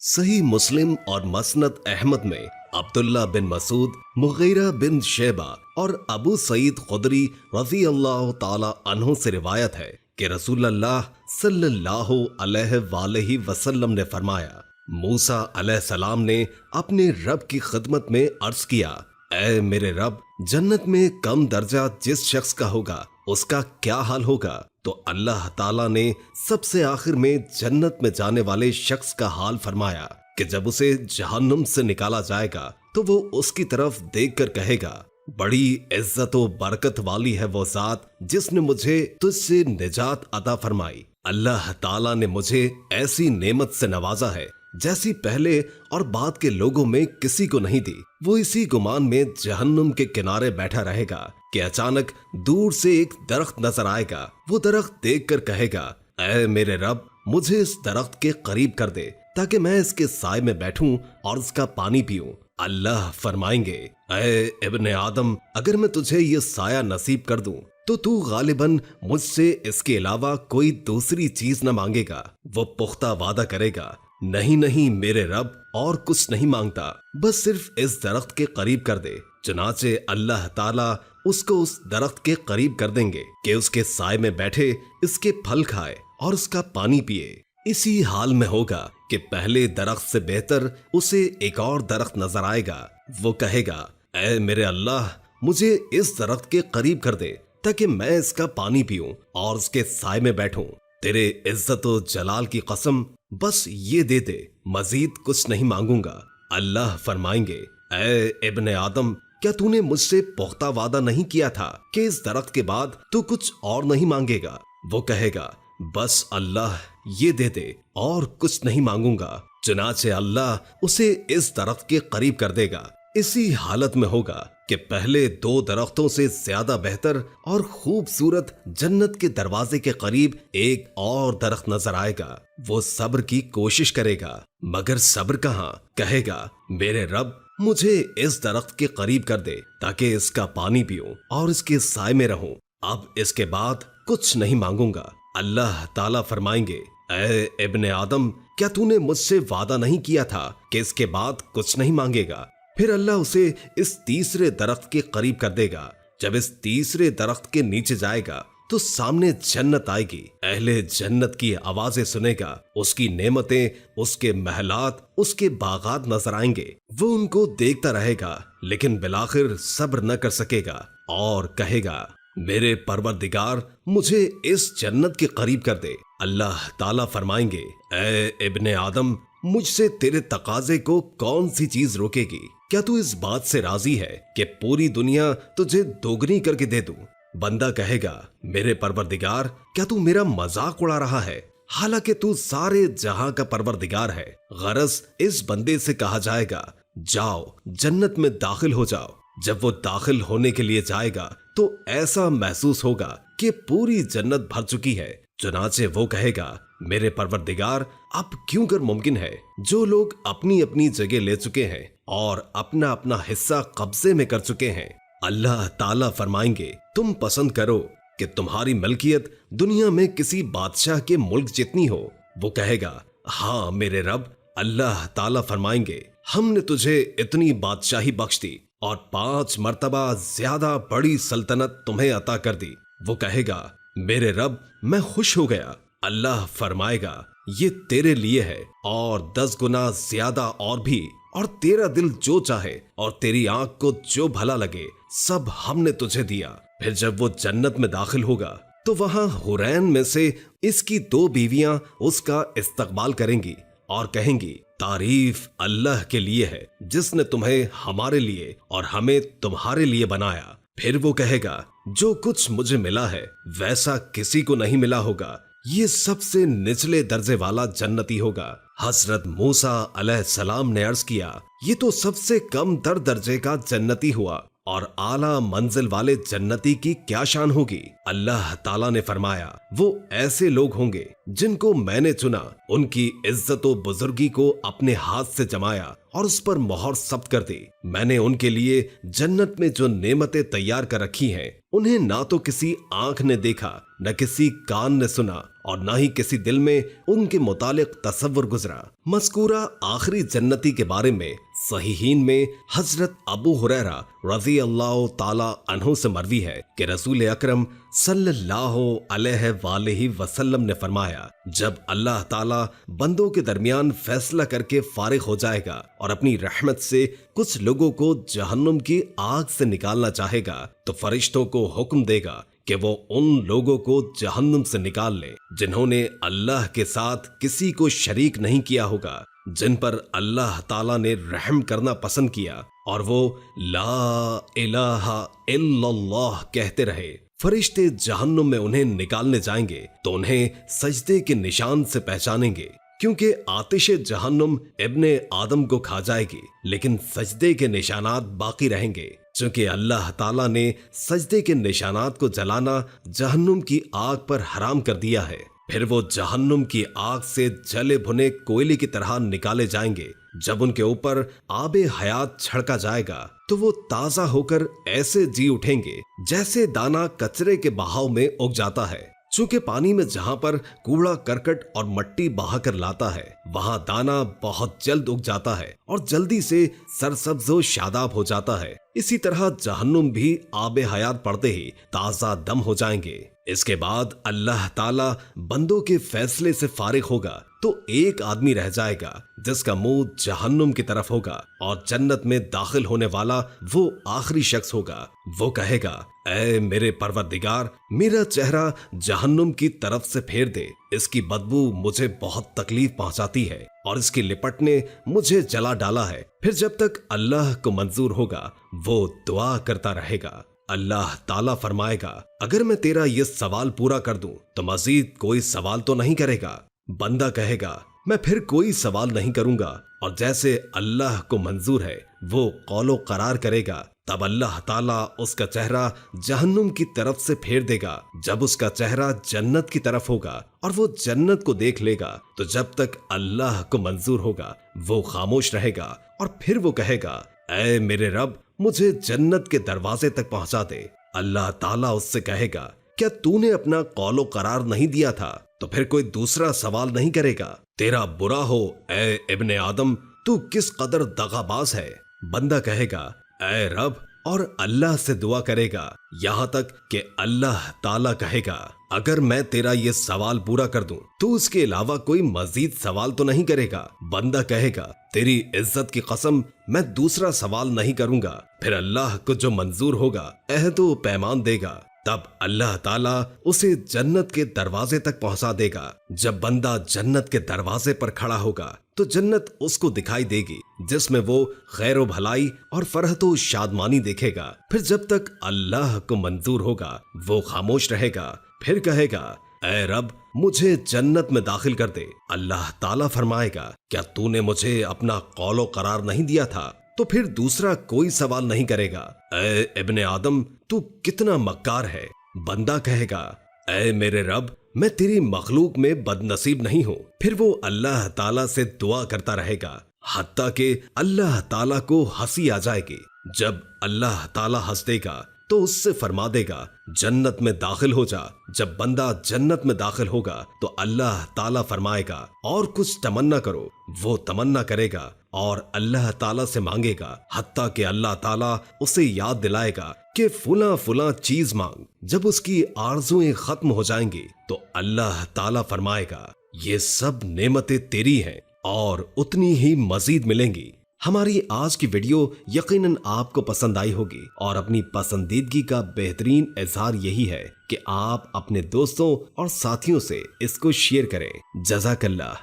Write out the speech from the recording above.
सही मुस्लिम और मसनद अहमद में अब्दुल्ला बिन मसूद, मुगीरा बिन शेबा और अबू सईद खुदरी रज़ी अल्लाह ताला अन्हु से रिवायत है कि रसूलुल्लाह सल्लल्लाहु अलैहि वसल्लम ने फरमाया, मूसा अलैहिस्सलाम ने अपने रब की खिदमत में अर्ज किया, ऐ मेरे रब, जन्नत में कम दर्जा जिस शख्स का होगा उसका क्या हाल होगा? तो अल्लाह ताला ने सबसे आखिर में जन्नत में जाने वाले शख्स का हाल फरमाया कि जब उसे जहन्नुम से निकाला जाएगा तो वो उसकी तरफ देखकर कहेगा, बड़ी इज्जत व बरकत वाली है वो जात जिसने मुझे तुझसे निजात अता फरमाई। अल्लाह ताला ने मुझे ऐसी नेमत से नवाजा है जैसी पहले और बाद के लोगों में किसी को नहीं दी। वो इसी गुमान में जहन्नुम के किनारे बैठा रहेगा कि अचानक दूर से एक दरख्त नजर आएगा। वो दरख्त देखकर कहेगा, ऐ मेरे रब, मुझे इस दरख्त के करीब कर दे ताकि मैं इसके साए में बैठूं और इसका पानी पीऊं। अल्लाह फरमाएंगे, ऐ इब्ने आदम, अगर मैं तुझे ये साया नसीब कर दूं तो तू गालिबन मुझसे इसके अलावा कोई दूसरी चीज न मांगेगा। वो पुख्ता वादा करेगा, नहीं नहीं मेरे रब, और कुछ नहीं मांगता, बस सिर्फ इस दरख्त के करीब कर दे। चुनाचे अल्लाह ताला उसको उस दरख्त के करीब कर देंगे कि उसके साए में बैठे, इसके फल खाए और उसका पानी पिए। इसी हाल में होगा कि पहले दरख्त से बेहतर उसे एक और दरख्त नजर आएगा। वो कहेगा, ऐ मेरे अल्लाह, मुझे इस दरख्त के करीब कर दे ताकि मैं इसका पानी पीऊं और उसके साए में बैठूं। तेरे इज्जत व जलाल की कसम, बस ये दे दे, मजीद कुछ नहीं मांगूंगा। अल्लाह फरमाएंगे, ऐ इब्ने आदम, क्या तूने मुझसे पुख्ता वादा नहीं किया था कि इस दरख्त के बाद तू कुछ और नहीं मांगेगा? वो कहेगा, बस अल्लाह ये दे दे, और कुछ नहीं मांगूंगा। चुनाचे अल्लाह उसे इस दरख्त के करीब कर देगा। इसी हालत में होगा कि पहले दो दरख्तों से ज्यादा बेहतर और खूबसूरत जन्नत के दरवाजे के करीब एक और दरख्त नजर आएगा। वो सब्र की कोशिश करेगा, मगर सब्र कहाँ? कहेगा, मेरे रब, मुझे इस दरख्त के करीब कर दे ताकि इसका पानी पीऊं और इसके साए में रहूं। अब इसके बाद कुछ नहीं मांगूंगा। अल्लाह ताला फरमाएंगे, ऐ इब्ने आदम, क्या तूने मुझसे वादा नहीं किया था कि इसके बाद कुछ नहीं मांगेगा? फिर अल्लाह उसे इस तीसरे दरख्त के करीब कर देगा। जब इस तीसरे दरख्त के नीचे जाएगा तो सामने जन्नत आएगी। अहले जन्नत की आवाजें सुनेगा, उसकी नेमतें, उसके महलात, उसके बागात नजर आएंगे। वो उनको देखता रहेगा लेकिन बिलाखिर सब्र न कर सकेगा और कहेगा, मेरे परवरदिगार, मुझे इस जन्नत के करीब कर दे। अल्लाह ताला फरमाएंगे, ऐ इब्ने आदम, मुझसे तेरे तकाजे को कौन सी चीज रोकेगी? क्या तू इस बात से राजी है कि पूरी दुनिया तुझे दोगुनी करके दे दूं? बंदा कहेगा, मेरे परवरदिगार, क्या तू मेरा मजाक उड़ा रहा है? हालांकि तू सारे जहां का परवरदिगार है। गरज इस बंदे से कहा जाएगा, जाओ जन्नत में दाखिल हो जाओ। जब वो दाखिल होने के लिए जाएगा तो ऐसा महसूस होगा कि पूरी जन्नत भर चुकी है। चुनाचे वो कहेगा, मेरे परवरदिगार, अब क्यों कर मुमकिन है जो लोग अपनी अपनी जगह ले चुके हैं और अपना अपना हिस्सा कब्जे में कर चुके हैं। अल्लाह ताला फरमाएंगे, तुम पसंद करो कि तुम्हारी मलकियत दुनिया में किसी बादशाह के मुल्क जितनी हो। वो कहेगा, हाँ मेरे रब। अल्लाह ताला फरमाएंगे, हमने तुझे इतनी बादशाही बख्श दी और 5 मर्तबा ज्यादा बड़ी सल्तनत तुम्हें अता कर दी। वो कहेगा, मेरे रब, मैं खुश हो गया। अल्लाह फरमाएगा, ये तेरे लिए है और 10 गुना ज्यादा और भी, और तेरा दिल जो चाहे और तेरी आंख को जो भला लगे सब हमने तुझे दिया। फिर जब वो जन्नत में दाखिल होगा तो वहां हुरैन में से इसकी 2 बीवियां उसका इस्तकबाल करेंगी और कहेंगी, तारीफ अल्लाह के लिए है जिसने तुम्हें हमारे लिए और हमें तुम्हारे लिए बनाया। फिर वो कहेगा, जो कुछ मुझे मिला है वैसा किसी को नहीं मिला होगा। ये सबसे निचले दर्जे वाला जन्नती होगा। हजरत मूसा अलैहिस्सलाम ने अर्ज किया, ये तो सबसे कम तर दर्जे का जन्नती हुआ, और आला मंजिल वाले जन्नती की क्या शान होगी? अल्लाह ताला ने फरमाया, वो ऐसे लोग होंगे जिनको मैंने चुना, उनकी इज्जत व बुजुर्गी को अपने हाथ से जमाया और उस पर मोहर सब्त कर दी। मैंने उनके लिए जन्नत में जो नेमतें तैयार कर रखी हैं, उन्हें ना तो किसी आंख ने देखा نہ کسی کان نے سنا اور نہ ہی کسی دل میں ان کے متعلق تصور گزرا۔ مذکورہ آخری جنتی کے بارے میں صحیحین میں حضرت ابو ہریرہ رضی اللہ تعالی عنہ سے مروی ہے کہ رسول اکرم صلی اللہ علیہ وآلہ وسلم نے فرمایا، جب اللہ تعالی بندوں کے درمیان فیصلہ کر کے فارغ ہو جائے گا اور اپنی رحمت سے کچھ لوگوں کو جہنم کی آگ سے نکالنا چاہے گا تو فرشتوں کو حکم دے گا کہ وہ ان لوگوں کو جہنم سے نکال لے جنہوں نے اللہ کے ساتھ کسی کو شریک نہیں کیا ہوگا، جن پر اللہ تعالیٰ نے رحم کرنا پسند کیا اور وہ لا الہ الا اللہ کہتے رہے۔ فرشتے جہنم میں انہیں نکالنے جائیں گے تو انہیں سجدے کے نشان سے پہچانیں گے، کیونکہ آتش جہنم ابن آدم کو کھا جائے گی لیکن سجدے کے نشانات باقی رہیں گے، چونکہ اللہ تعالیٰ نے سجدے کے نشانات کو جلانا جہنم کی آگ پر حرام کر دیا ہے۔ پھر وہ جہنم کی آگ سے جلے بھنے کوئلے کی طرح نکالے جائیں گے۔ جب ان کے اوپر آب حیات چھڑکا جائے گا تو وہ تازہ ہو کر ایسے جی اٹھیں گے جیسے دانا کچرے کے بہاؤ میں اگ جاتا ہے۔ چونکہ پانی میں جہاں پر کوڑا کرکٹ اور مٹی بہا کر لاتا ہے وہاں دانا بہت جلد اگ جاتا ہے اور جلدی سے سرسبز و شاداب ہو جاتا ہے، اسی طرح جہنم بھی آب حیات پڑتے ہی تازہ دم ہو جائیں گے۔ اس کے بعد اللہ تعالی بندوں کے فیصلے سے فارغ ہوگا تو ایک آدمی رہ جائے گا جس کا منہ جہنم کی طرف ہوگا اور جنت میں داخل ہونے والا وہ آخری شخص ہوگا۔ وہ کہے گا، اے میرے پروردگار، میرا چہرہ جہنم کی طرف سے پھیر دے، اس کی بدبو مجھے بہت تکلیف پہنچاتی ہے اور اس کی لپٹ نے مجھے جلا ڈالا ہے۔ پھر جب تک اللہ کو منظور ہوگا وہ دعا کرتا رہے گا۔ اللہ تعالیٰ فرمائے گا، اگر میں تیرا یہ سوال پورا کر دوں تو مزید کوئی سوال تو نہیں کرے گا؟ بندہ کہے گا، میں پھر کوئی سوال نہیں کروں گا، اور جیسے اللہ کو منظور ہے وہ قول و قرار کرے گا۔ تب اللہ تعالیٰ اس کا چہرہ جہنم کی طرف سے پھیر دے گا۔ جب اس کا چہرہ جنت کی طرف ہوگا اور وہ جنت کو دیکھ لے گا تو جب تک اللہ کو منظور ہوگا وہ خاموش رہے گا، اور پھر وہ کہے گا، اے میرے رب، مجھے جنت کے دروازے تک پہنچا دے۔ اللہ تعالیٰ اس سے کہے گا، کیا تو نے اپنا قول و قرار نہیں دیا تھا؟ تو پھر کوئی دوسرا سوال نہیں کرے گا۔ تیرا برا ہو اے ابن آدم، تو کس قدر دغا باز ہے۔ بندہ کہے گا، اے رب، اور اللہ سے دعا کرے گا یہاں تک کہ اللہ تعالیٰ کہے گا، اگر میں تیرا یہ سوال پورا کر دوں تو اس کے علاوہ کوئی مزید سوال تو نہیں کرے گا۔ بندہ کہے گا، تیری عزت کی قسم میں دوسرا سوال نہیں کروں گا۔ پھر اللہ کو جو منظور ہوگا عہد و پیمان دے گا، تب اللہ تعالیٰ اسے جنت کے دروازے تک پہنچا دے گا۔ جب بندہ جنت کے دروازے پر کھڑا ہوگا تو جنت اس کو دکھائی دے گی جس میں وہ خیر و بھلائی اور فرحت و شادمانی دیکھے گا۔ پھر جب تک اللہ کو منظور ہوگا وہ خاموش رہے گا۔ پھر کہے گا، اے رب، مجھے جنت میں داخل کر دے۔ اللہ تعالیٰ فرمائے گا، کیا تو نے مجھے اپنا قول و قرار نہیں دیا تھا؟ تو پھر دوسرا کوئی سوال نہیں کرے گا۔ اے ابن آدم، تو کتنا مکار ہے۔ بندہ کہے گا، اے میرے رب، میں تیری مخلوق میں بد نصیب نہیں ہوں۔ پھر وہ اللہ تعالیٰ سے دعا کرتا رہے گا حتیٰ کہ اللہ تعالیٰ کو ہنسی آ جائے گی۔ جب اللہ تعالیٰ ہنس دے گا تو اس سے فرما دے گا، جنت میں داخل ہو جا۔ جب بندہ جنت میں داخل ہوگا تو اللہ تعالیٰ فرمائے گا، اور کچھ تمنا کرو۔ وہ تمنا کرے گا اور اللہ تعالیٰ سے مانگے گا حتیٰ کہ اللہ تعالیٰ اسے یاد دلائے گا کہ فلاں فلاں چیز مانگ۔ جب اس کی آرزویں ختم ہو جائیں گی تو اللہ تعالیٰ فرمائے گا، یہ سب نعمتیں تیری ہیں اور اتنی ہی مزید ملیں گی۔ ہماری آج کی ویڈیو یقیناً آپ کو پسند آئی ہوگی، اور اپنی پسندیدگی کا بہترین اظہار یہی ہے کہ آپ اپنے دوستوں اور ساتھیوں سے اس کو شیئر کریں۔ جزاک اللہ۔